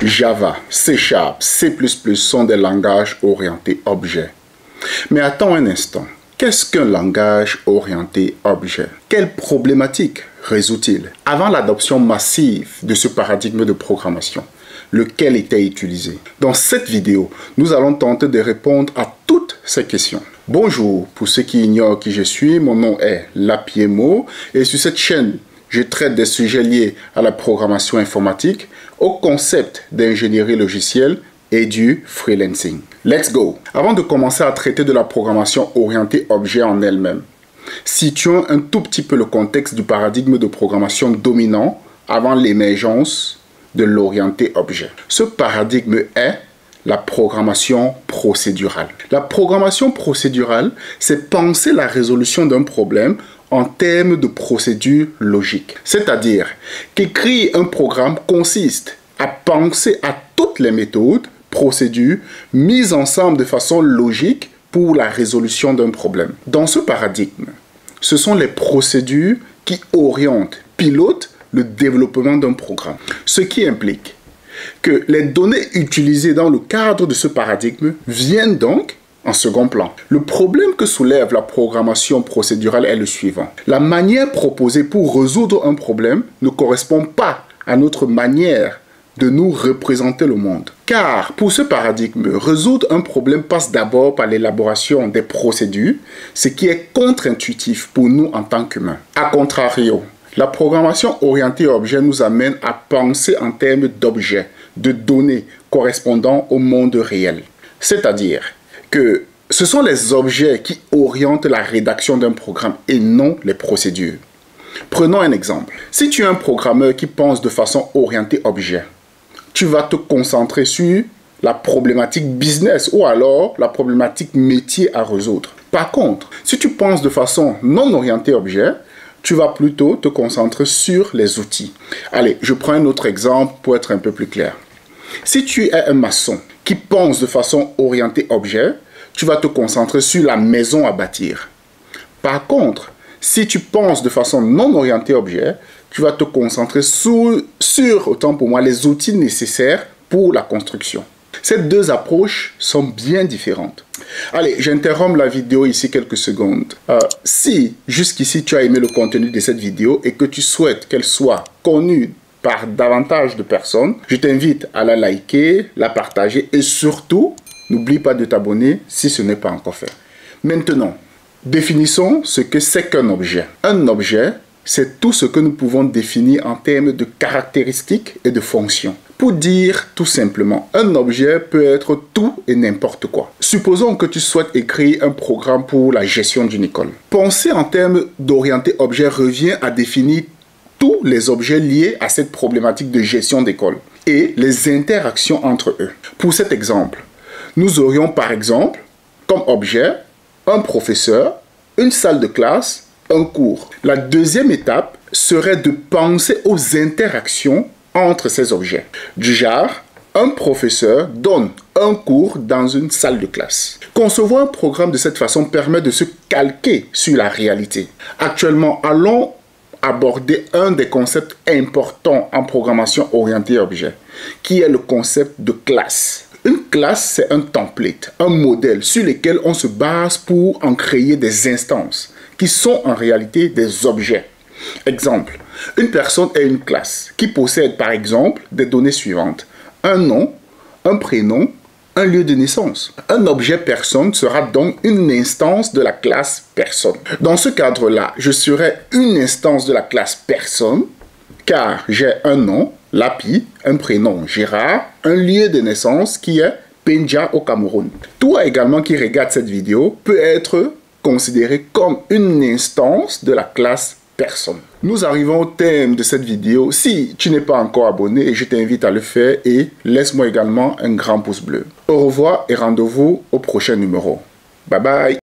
Java, C#, C++ sont des langages orientés objet. Mais attends un instant, qu'est-ce qu'un langage orienté objet? Quelle problématique résout-il? Avant l'adoption massive de ce paradigme de programmation, lequel était utilisé? Dans cette vidéo, nous allons tenter de répondre à toutes ces questions. Bonjour, pour ceux qui ignorent qui je suis, mon nom est Lapiemo et sur cette chaîne, je traite des sujets liés à la programmation informatique, au concept d'ingénierie logicielle et du freelancing. Let's go! Avant de commencer à traiter de la programmation orientée objet en elle-même, situons un tout petit peu le contexte du paradigme de programmation dominant avant l'émergence de l'orienté objet. Ce paradigme est la programmation procédurale. La programmation procédurale, c'est penser la résolution d'un problème en termes de procédure logique. C'est-à-dire qu'écrire un programme consiste à penser à toutes les méthodes, procédures mises ensemble de façon logique pour la résolution d'un problème. Dans ce paradigme, ce sont les procédures qui orientent, pilotent le développement d'un programme. Ce qui implique que les données utilisées dans le cadre de ce paradigme viennent donc en second plan. Le problème que soulève la programmation procédurale est le suivant. La manière proposée pour résoudre un problème ne correspond pas à notre manière de nous représenter le monde. Car pour ce paradigme, résoudre un problème passe d'abord par l'élaboration des procédures, ce qui est contre-intuitif pour nous en tant qu'humains. A contrario, la programmation orientée objet nous amène à penser en termes d'objets, de données correspondant au monde réel. C'est-à-dire que ce sont les objets qui orientent la rédaction d'un programme et non les procédures. Prenons un exemple. Si tu es un programmeur qui pense de façon orientée objet, tu vas te concentrer sur la problématique business ou alors la problématique métier à résoudre. Par contre, si tu penses de façon non orientée objet, tu vas plutôt te concentrer sur les outils. Allez, je prends un autre exemple pour être un peu plus clair. Si tu es un maçon qui pense de façon orientée objet, tu vas te concentrer sur la maison à bâtir. Par contre, si tu penses de façon non orientée objet, tu vas te concentrer sur, autant pour moi, les outils nécessaires pour la construction. Ces deux approches sont bien différentes. Allez, j'interromps la vidéo ici quelques secondes. Si jusqu'ici tu as aimé le contenu de cette vidéo et que tu souhaites qu'elle soit connue par davantage de personnes, je t'invite à la liker, la partager et surtout, n'oublie pas de t'abonner si ce n'est pas encore fait. Maintenant, définissons ce que c'est qu'un objet. Un objet, c'est tout ce que nous pouvons définir en termes de caractéristiques et de fonctions. Pour dire tout simplement, un objet peut être tout et n'importe quoi. Supposons que tu souhaites écrire un programme pour la gestion d'une école. Penser en termes d'orienté objet revient à définir tous les objets liés à cette problématique de gestion d'école et les interactions entre eux. Pour cet exemple, nous aurions par exemple comme objet un professeur, une salle de classe, un cours. La deuxième étape serait de penser aux interactions entre ces objets. Du genre, un professeur donne un cours dans une salle de classe. Concevoir un programme de cette façon permet de se calquer sur la réalité. Actuellement, allons aborder un des concepts importants en programmation orientée objet, qui est le concept de classe. Une classe, c'est un template, un modèle sur lequel on se base pour en créer des instances, qui sont en réalité des objets. Exemple, une personne est une classe qui possède par exemple des données suivantes. Un nom, un prénom, un lieu de naissance. Un objet personne sera donc une instance de la classe personne. Dans ce cadre-là, je serai une instance de la classe personne car j'ai un nom, Lapi, un prénom, Gérard, un lieu de naissance qui est Penja au Cameroun. Toi également qui regarde cette vidéo peut être considéré comme une instance de la classe personne. Nous arrivons au thème de cette vidéo. Si tu n'es pas encore abonné, je t'invite à le faire et laisse-moi également un grand pouce bleu. Au revoir et rendez-vous au prochain numéro. Bye bye.